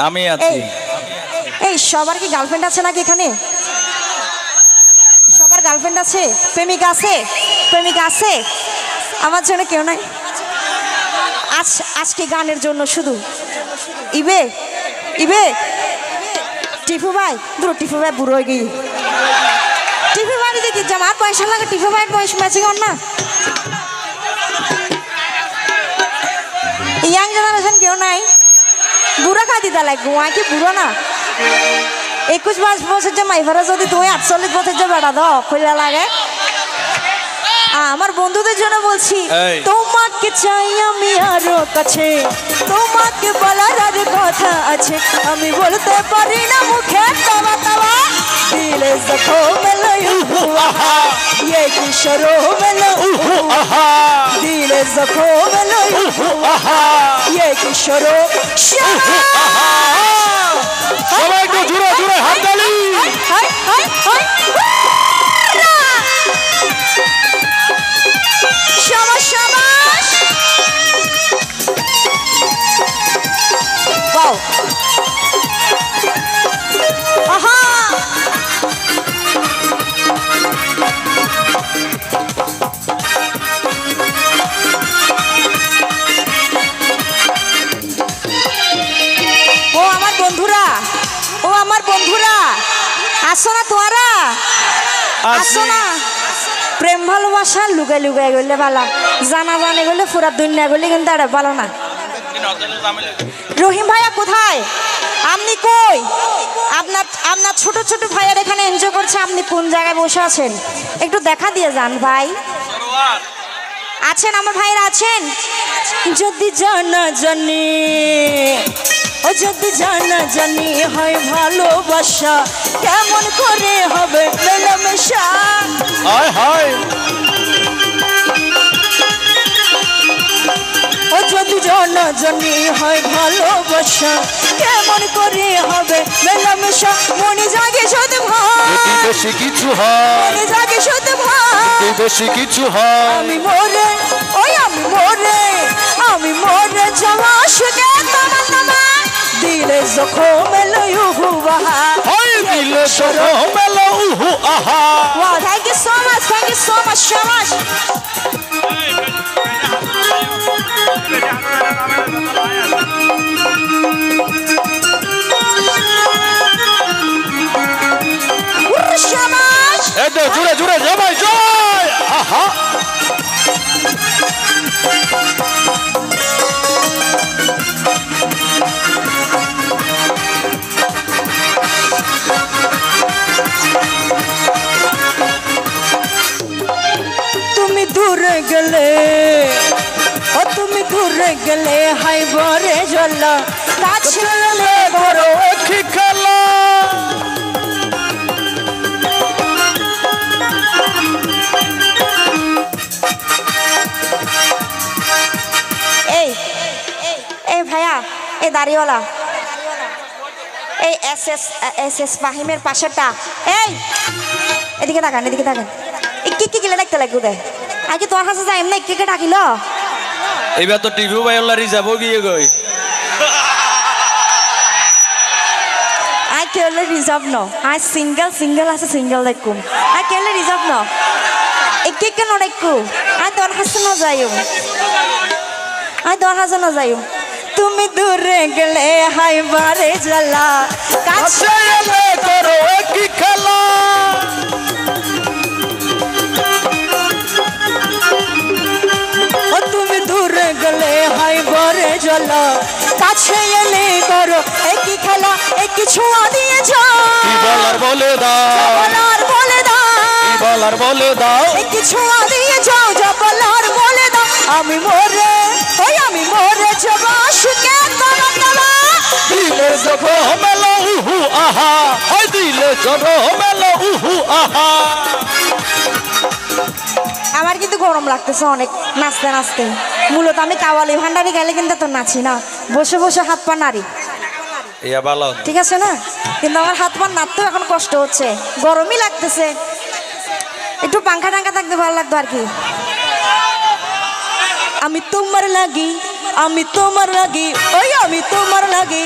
আমি আছি। এই সবার কি গার্লফ্রেন্ড আছে নাকি এখানে? সবার গার্লফ্রেন্ড আছে, প্রেমিকা আছে, প্রেমিকা আছে? আমার জন্য কেউ নাই? আজকে গানের জন্য শুধু ইবে ইবে টিফু ভাই দুটো টিফু ভাই বুড়ো হয়ে গিয়ে টিফু ভাই দেখি যে আমার পয়সা লাগে, টিফু ভাইয়ের বয়স ম্যাচিং হন না। ইয়াং জেনারেশন কেউ নাই? বুড়া খা দিতে লাগবো, কি বুড়ো না? 21-22 বছর যে মাইভারা যদি তুমি 48 বছর যে বেড়া দাও খুলে লাগে। আমার বন্ধুদের জন্য বলছি, তোমাকে চাই আমি আরো কাছে, তোমাকে বলার আর কথা আছে, আমি বলতে পারি না মুখে তবা তবা, দিলে জখম মেলো ये किशोरो मेलो दिले जखो मेलो ये किशोरो সবাই একটু জোরে জোরে হাততালি। শাবাশ শাবাশ, ওয়াও, আহা ও আমার বন্ধুরা আসো না, তোরা আসো না। প্রেম ভালোবাসা লুকাই লুকাই গেলে ভালো, জানা জানে গেলে পুরা দুনিয়া গেলে কিন্তু এটা ভালো না। রহিম ভাইয়া কোথায়? আপনি কই? আপনার আপনার ছোট ছোট ভাইয়ার এখানে এনজয় করছে, আপনি কোন জায়গায় বসে আছেন? একটু দেখা দিয়ে যান ভাই। আছেন আমার ভাইরা আছেন? যদি জানা জানি ও যদি জানা জানি হয় ভালোবাসা, কেমন করে হবে মেলামেশা? হায় হায়, ও যদি জানা জানি হয় ভালোবাসা, কেমন করে হবে মেলামেশা? মনে জাগে শুধু ভাই, বেশি কিছু হয়, মনে জাগে শুধু ভাই, বেশি কিছু হয়। আমি মরে ওই আমি মরে, আমি মরে যাওয়া সুখে তোমার তোমার দিলে জখম মেলো উহু আহা, দিলে জখম মেলো উহু আহা। Wow, thank you so much, thank you so much, shabash. Shabash. এই তো জোরে জোরে জয় জয়, আহা। তুমি দূরে গেলে ও তুমি দূরে গেলে হাই বরে জল, কাছে এলে বড় কি খেলা, এই এই ভাইয়া, এই দাড়িওয়ালা, এই এস ফাহিমের পাশেরটা, এই এদিকে তাকান, এদিকে তাকান। কি কি গিলে দেখতে লাগবে দেয় আগে তোর কাছে যাই না, কে কে ডাকিল? এইবার তো টিভি বাইল্লারি যাব গিয়ে গই। আই কেলে রিজার্ভ ন, আই সিঙ্গেল সিঙ্গেল আছে, সিঙ্গেল দেখুম। আই কেলে রিজার্ভ ন, একে কেন দেখু? আই তোর কাছে ন যাইও, আই তোর কাছে ন যাইও। তুমি দূরে গেলে হাই বারে জ্বালা, কাছে এলে করো কি খেলা, ও তুমি দূরে গেলে হাই বারে জ্বালা, কাছে এলে করো একই খেলা, একই ছোঁয়া দিয়ে যাও। কি বলার বলে দাও, বলার বলে দাও, কি বলার বলে দাও, একই ছোঁয়া দিয়ে যাও, যা বলার বলে দাও। আমি মরে ওই আমি মরে যাব সুখে তোমার তোমা, দিলে জখম মেলো উহু আহা, ওই দিলে জখম মেলো উহু আহা। আমার কিন্তু গরম লাগতেছে অনেক নাচতে নাচতে। মূলত আমি কাওয়ালি ভান্ডারি গেলে কিন্তু তো নাচি না, বসে বসে হাত পা নাড়ি, ইয়া ভালো ঠিক আছে না? কিন্তু আমার হাত পা নাড়তেও এখন কষ্ট হচ্ছে, গরমই লাগতেছে। একটু পাঙ্খা টাঙ্খা থাকতে ভালো লাগতো আর কি। আমি তোমার লাগি, আমি তোমার লাগি, ওই আমি তোমার লাগি,